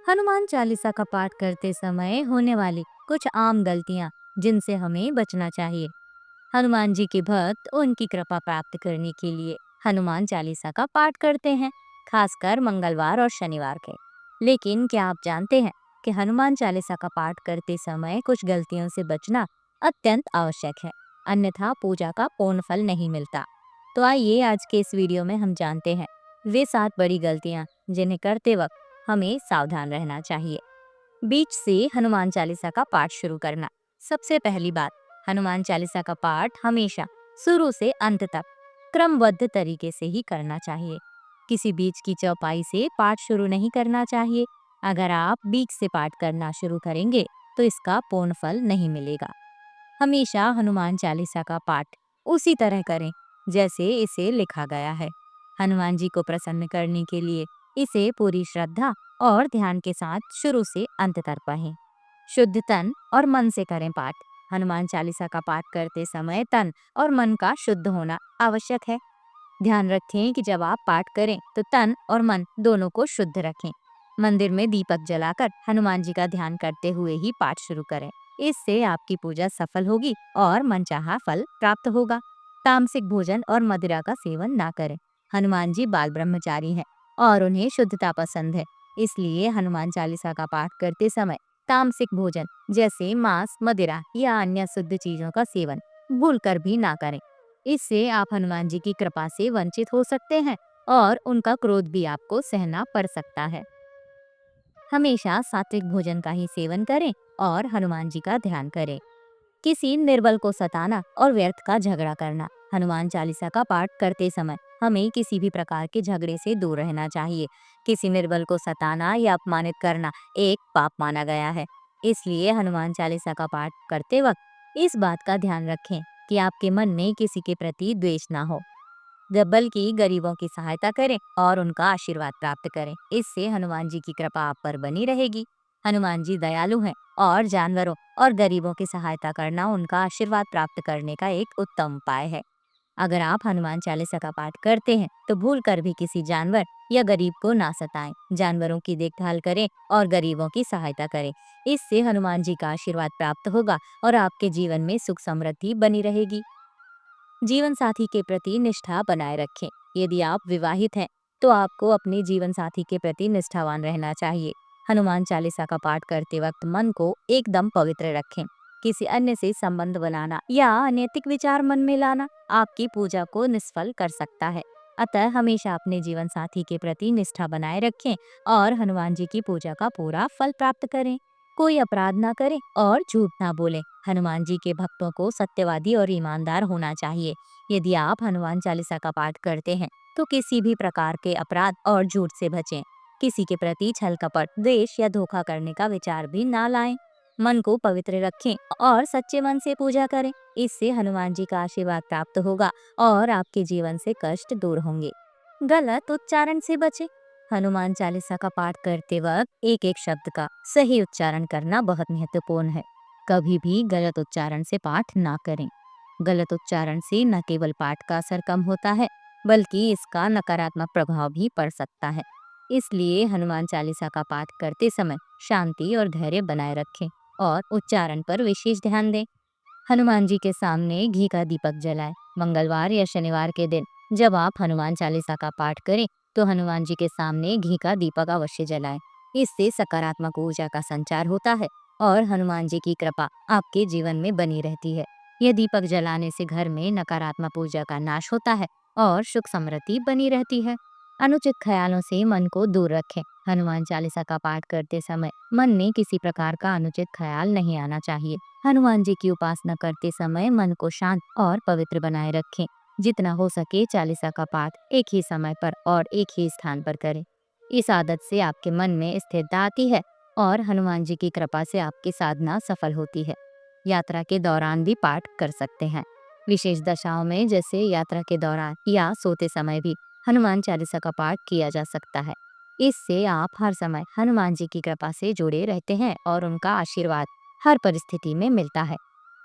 हनुमान चालीसा का पाठ करते समय होने वाली कुछ आम गलतियां जिनसे हमें बचना चाहिए। हनुमान जी के भक्त उनकी कृपा प्राप्त करने के लिए हनुमान चालीसा का पाठ करते हैं, खासकर मंगलवार और शनिवार के। लेकिन क्या आप जानते हैं कि हनुमान चालीसा का पाठ करते समय कुछ गलतियों से बचना अत्यंत आवश्यक है, अन्यथा पूजा का पूर्ण फल नहीं मिलता। तो आइए आज के इस वीडियो में हम जानते हैं वे 7 बड़ी गलतियां जिन्हें करते वक्त हमें सावधान रहना चाहिए। बीच से हनुमान चालीसा का पाठ शुरू करना। सबसे पहली बात, हनुमान चालीसा का पाठ हमेशा शुरू से अंत तक क्रमबद्ध तरीके से ही करना चाहिए। किसी बीच की चौपाई से पाठ शुरू नहीं करना चाहिए। अगर आप बीच से पाठ करना शुरू करेंगे तो इसका पूर्ण फल नहीं मिलेगा। हमेशा हनुमान चालीसा का पाठ उसी तरह करें जैसे इसे लिखा गया है। हनुमान जी को प्रसन्न करने के लिए इसे पूरी श्रद्धा और ध्यान के साथ शुरू से अंत तक पढ़ें। शुद्ध तन और मन से करें पाठ। हनुमान चालीसा का पाठ करते समय तन और मन का शुद्ध होना आवश्यक है। ध्यान रखें कि जब आप पाठ करें तो तन और मन दोनों को शुद्ध रखें। मंदिर में दीपक जलाकर हनुमान जी का ध्यान करते हुए ही पाठ शुरू करें। इससे आपकी पूजा सफल होगी और मनचाहा फल प्राप्त होगा। तामसिक भोजन और मदिरा का सेवन ना करें। हनुमान जी बाल ब्रह्मचारी हैं और उन्हें शुद्धता पसंद है, इसलिए हनुमान चालीसा का पाठ करते समय तामसिक भोजन जैसे मांस, मदिरा या अन्य शुद्ध चीजों का सेवन भूलकर भी ना करें। इससे आप हनुमान जी की कृपा से वंचित हो सकते हैं और उनका क्रोध भी आपको सहना पड़ सकता है। हमेशा सात्विक भोजन का ही सेवन करें और हनुमान जी का ध्यान करें। किसी निर्बल को सताना और व्यर्थ का झगड़ा करना। हनुमान चालीसा का पाठ करते समय हमें किसी भी प्रकार के झगड़े से दूर रहना चाहिए। किसी निर्बल को सताना या अपमानित करना एक पाप माना गया है। इसलिए हनुमान चालीसा का पाठ करते वक्त इस बात का ध्यान रखें कि आपके मन में किसी के प्रति द्वेष ना हो, बल्कि गरीबों की सहायता करें और उनका आशीर्वाद प्राप्त करें। इससे हनुमान जी की कृपा आप पर बनी रहेगी। हनुमान जी दयालु हैं और जानवरों और गरीबों की सहायता करना उनका आशीर्वाद प्राप्त करने का एक उत्तम उपाय है। अगर आप हनुमान चालीसा का पाठ करते हैं तो भूल कर भी किसी जानवर या गरीब को ना सताएं। जानवरों की देखभाल करें और गरीबों की सहायता करें। इससे हनुमान जी का आशीर्वाद प्राप्त होगा और आपके जीवन में सुख समृद्धि बनी रहेगी। जीवन साथी के प्रति निष्ठा बनाए रखें। यदि आप विवाहित हैं तो आपको अपने जीवन साथी के प्रति निष्ठावान रहना चाहिए। हनुमान चालीसा का पाठ करते वक्त मन को एकदम पवित्र रखें। किसी अन्य से संबंध बनाना या अनैतिक विचार मन में लाना आपकी पूजा को निष्फल कर सकता है। अतः हमेशा अपने जीवन साथी के प्रति निष्ठा बनाए रखें और हनुमान जी की पूजा का पूरा फल प्राप्त करें। कोई अपराध ना करें और झूठ ना बोलें। हनुमान जी के भक्तों को सत्यवादी और ईमानदार होना चाहिए। यदि आप हनुमान चालीसा का पाठ करते हैं तो किसी भी प्रकार के अपराध और झूठ से बचें। किसी के प्रति छल कपट, द्वेष या धोखा करने का विचार भी ना लाएं। मन को पवित्र रखें और सच्चे मन से पूजा करें। इससे हनुमान जी का आशीर्वाद प्राप्त होगा और आपके जीवन से कष्ट दूर होंगे। गलत उच्चारण से बचें। हनुमान चालीसा का पाठ करते वक्त एक एक शब्द का सही उच्चारण करना बहुत महत्वपूर्ण है। कभी भी गलत उच्चारण से पाठ ना करें। गलत उच्चारण से न केवल पाठ का असर कम होता है, बल्कि इसका नकारात्मक प्रभाव भी पड़ सकता है। इसलिए हनुमान चालीसा का पाठ करते समय शांति और धैर्य बनाए रखें और उच्चारण पर विशेष ध्यान दें। हनुमान जी के सामने घी का दीपक जलाएं। मंगलवार या शनिवार के दिन जब आप हनुमान चालीसा का पाठ करें तो हनुमान जी के सामने घी का दीपक अवश्य जलाएं। इससे सकारात्मक ऊर्जा का संचार होता है और हनुमान जी की कृपा आपके जीवन में बनी रहती है। यह दीपक जलाने से घर में नकारात्मक ऊर्जा का नाश होता है और सुख समृद्धि बनी रहती है। अनुचित ख्यालों से मन को दूर रखें। हनुमान चालीसा का पाठ करते समय मन में किसी प्रकार का अनुचित ख्याल नहीं आना चाहिए। हनुमान जी की उपासना करते समय मन को शांत और पवित्र बनाए रखें। जितना हो सके चालीसा का पाठ एक ही समय पर और एक ही स्थान पर करें। इस आदत से आपके मन में स्थिरता आती है और हनुमान जी की कृपा से आपकी साधना सफल होती है। यात्रा के दौरान भी पाठ कर सकते हैं। विशेष दशाओं में जैसे यात्रा के दौरान या सोते समय भी हनुमान चालीसा का पाठ किया जा सकता है। इससे आप हर समय हनुमान जी की कृपा से जुड़े रहते हैं और उनका आशीर्वाद हर परिस्थिति में मिलता है।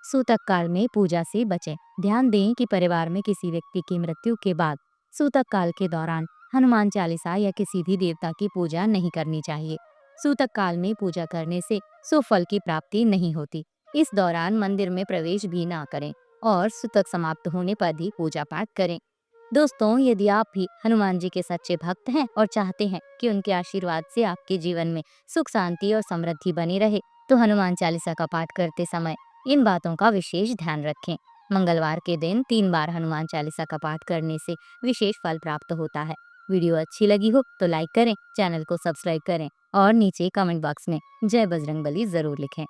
सूतक काल में पूजा से बचें। ध्यान दें कि परिवार में किसी व्यक्ति की मृत्यु के बाद सूतक काल के दौरान हनुमान चालीसा या किसी भी देवता की पूजा नहीं करनी चाहिए। सूतक काल में पूजा करने से सुफल की प्राप्ति नहीं होती। इस दौरान मंदिर में प्रवेश भी ना करें और सूतक समाप्त होने पर ही पूजा पाठ करें। दोस्तों, यदि आप भी हनुमान जी के सच्चे भक्त हैं और चाहते हैं कि उनके आशीर्वाद से आपके जीवन में सुख, शांति और समृद्धि बनी रहे, तो हनुमान चालीसा का पाठ करते समय इन बातों का विशेष ध्यान रखें। मंगलवार के दिन 3 बार हनुमान चालीसा का पाठ करने से विशेष फल प्राप्त होता है। वीडियो अच्छी लगी हो तो लाइक करें, चैनल को सब्सक्राइब करें और नीचे कमेंट बॉक्स में जय बजरंगबली जरूर लिखें।